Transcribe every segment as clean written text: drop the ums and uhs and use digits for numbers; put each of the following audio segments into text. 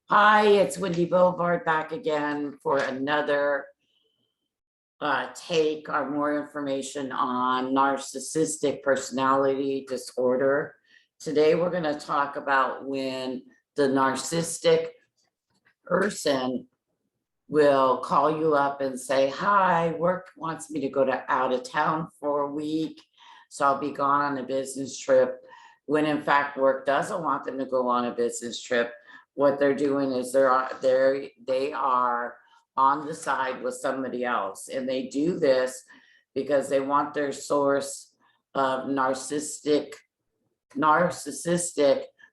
Hi, it's Wendy Boulevard back again for another take on more information on narcissistic personality disorder. Today, we're going to talk about when the narcissistic person will call you up and say, hi, work wants me to go out of town for a week, so I'll be gone on a business trip, when in fact work doesn't want them to go on a business trip. What they're doing is they are on the side with somebody else, and they do this because they want their source of narcissistic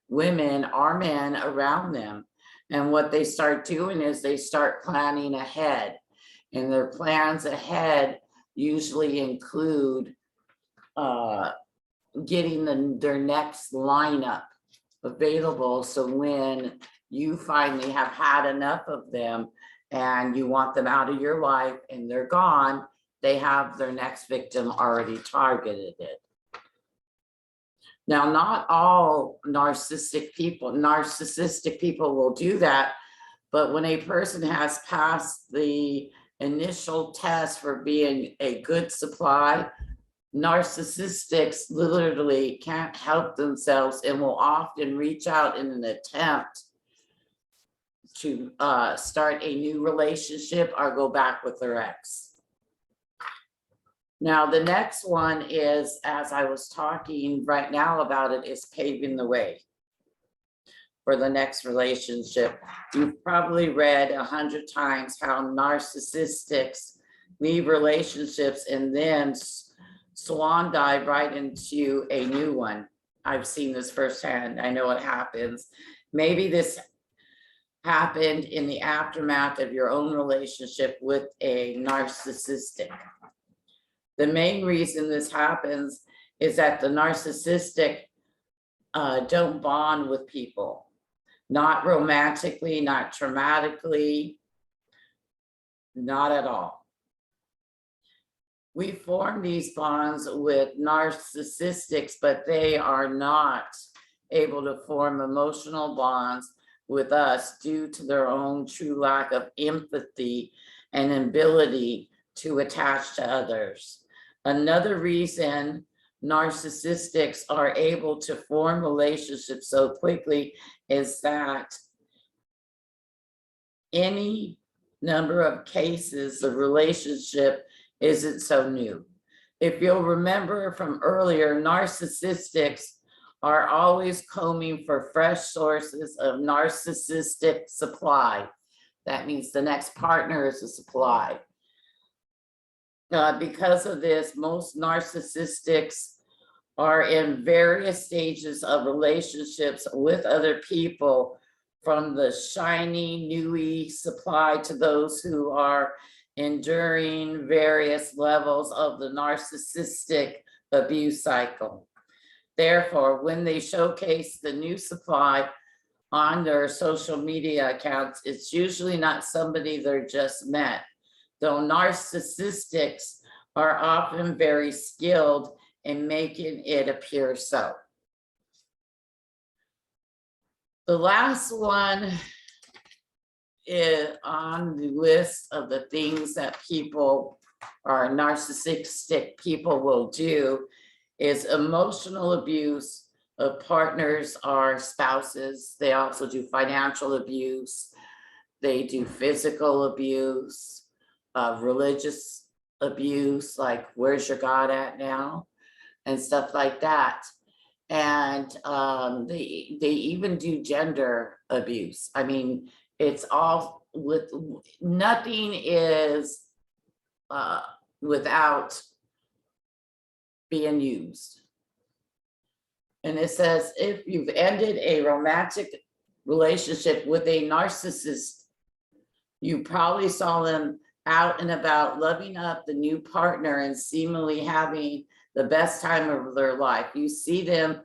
women or men around them. And what they start doing is they start planning ahead, and their plans ahead usually include getting their next lineup available. So when you finally have had enough of them and you want them out of your life and they're gone, they have their next victim already targeted it. Now, not all narcissistic people will do that, but when a person has passed the initial test for being a good supply, narcissistics literally can't help themselves and will often reach out in an attempt to start a new relationship or go back with their ex. Now, the next one is, as I was talking right now about it, is paving the way for the next relationship. You've probably read 100 times how narcissistics leave relationships and then swan dive right into a new one. I've seen this firsthand. I know it happens. Maybe this happened in the aftermath of your own relationship with a narcissistic. The main reason this happens is that the narcissistic don't bond with people, not romantically, not traumatically, not at all. We form these bonds with narcissistics, but they are not able to form emotional bonds with us due to their own true lack of empathy and ability to attach to others. Another reason narcissistics are able to form relationships so quickly is that any number of cases, the relationship isn't so new. If you'll remember from earlier, narcissistics are always combing for fresh sources of narcissistic supply. That means the next partner is a supply. Because of this, most narcissistics are in various stages of relationships with other people, from the shiny, newy supply to those who are enduring various levels of the narcissistic abuse cycle. Therefore, when they showcase the new supply on their social media accounts, it's usually not somebody they're just met, though narcissistics are often very skilled in making it appear so. The last one is on the list of the things that people or narcissistic people will do is emotional abuse of partners or spouses. They also do financial abuse. They do physical abuse, religious abuse, like where's your God at now, and stuff like that. And they even do gender abuse. I mean, it's all with, nothing is without being used. And it says, if you've ended a romantic relationship with a narcissist, you probably saw them out and about loving up the new partner and seemingly having the best time of their life. You see them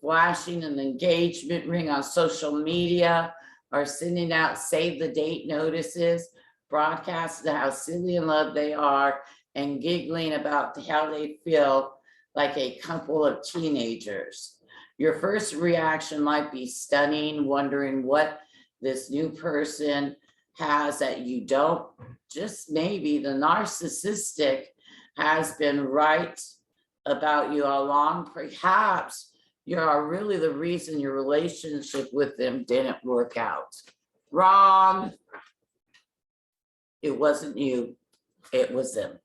flashing an engagement ring on social media or sending out save the date notices, broadcasting how silly in love they are and giggling about how they feel like a couple of teenagers. Your first reaction might be stunning, wondering what this new person has that you don't. Just maybe the narcissistic has been right about you all along. Perhaps you are really the reason your relationship with them didn't work out. Wrong. It wasn't you, it was them.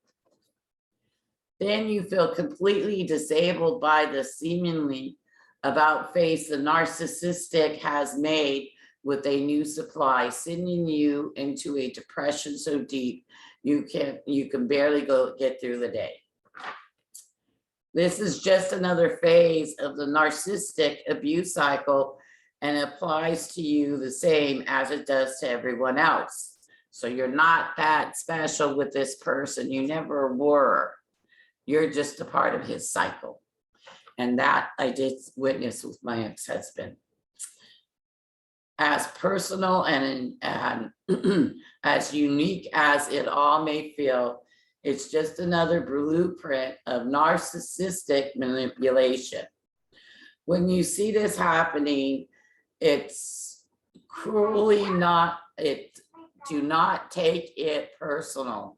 Then you feel completely disabled by the seemingly about face the narcissistic has made with a new supply, sending you into a depression so deep you can barely get through the day. This is just another phase of the narcissistic abuse cycle and applies to you the same as it does to everyone else. So you're not that special with this person. You never were. You're just a part of his cycle. And that I did witness with my ex-husband. As personal and as unique as it all may feel, it's just another blueprint of narcissistic manipulation. When you see this happening, it's cruelly do not take it personal.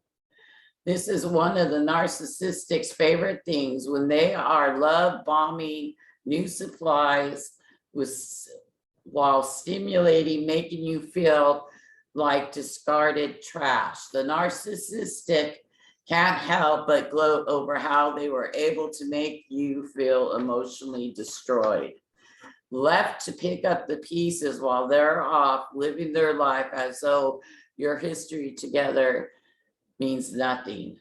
This is one of the narcissistic's favorite things when they are love bombing new supplies while stimulating, making you feel like discarded trash. The narcissistic can't help but gloat over how they were able to make you feel emotionally destroyed, left to pick up the pieces while they're off living their life as though your history together means nothing.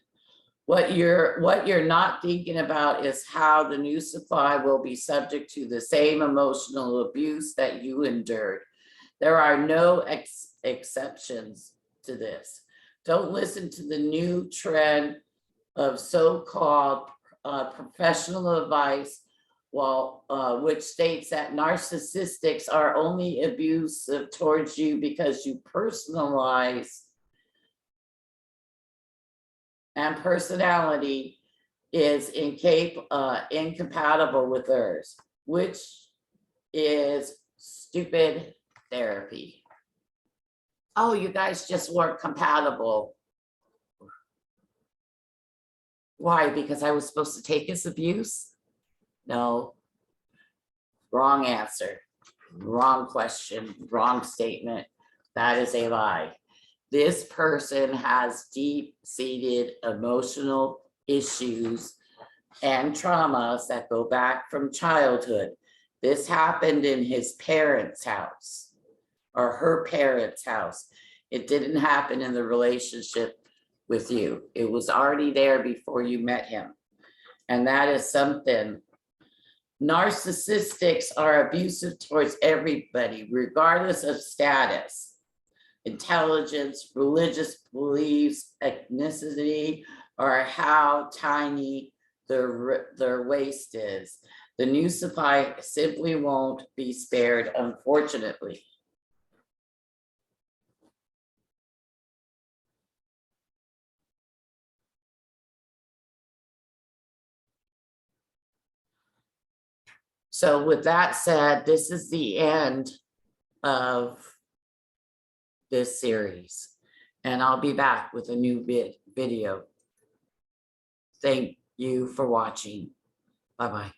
What you're not thinking about is how the new supply will be subject to the same emotional abuse that you endured. There are no exceptions to this. Don't listen to the new trend of so-called professional advice, which states that narcissistics are only abusive towards you because you personalize and personality is incompatible with theirs, which is stupid therapy. Oh, you guys just weren't compatible. Why? Because I was supposed to take his abuse? No. Wrong answer. Wrong question. Wrong statement. That is a lie. This person has deep-seated emotional issues and traumas that go back from childhood. This happened in his parents' house or her parents' house. It didn't happen in the relationship with you. It was already there before you met him. And that is something. Narcissistics are abusive towards everybody, regardless of status, intelligence, religious beliefs, ethnicity, or how tiny their waist is. The new supply simply won't be spared, unfortunately. So with that said, this is the end of this series, and I'll be back with a new video. Thank you for watching. Bye-bye.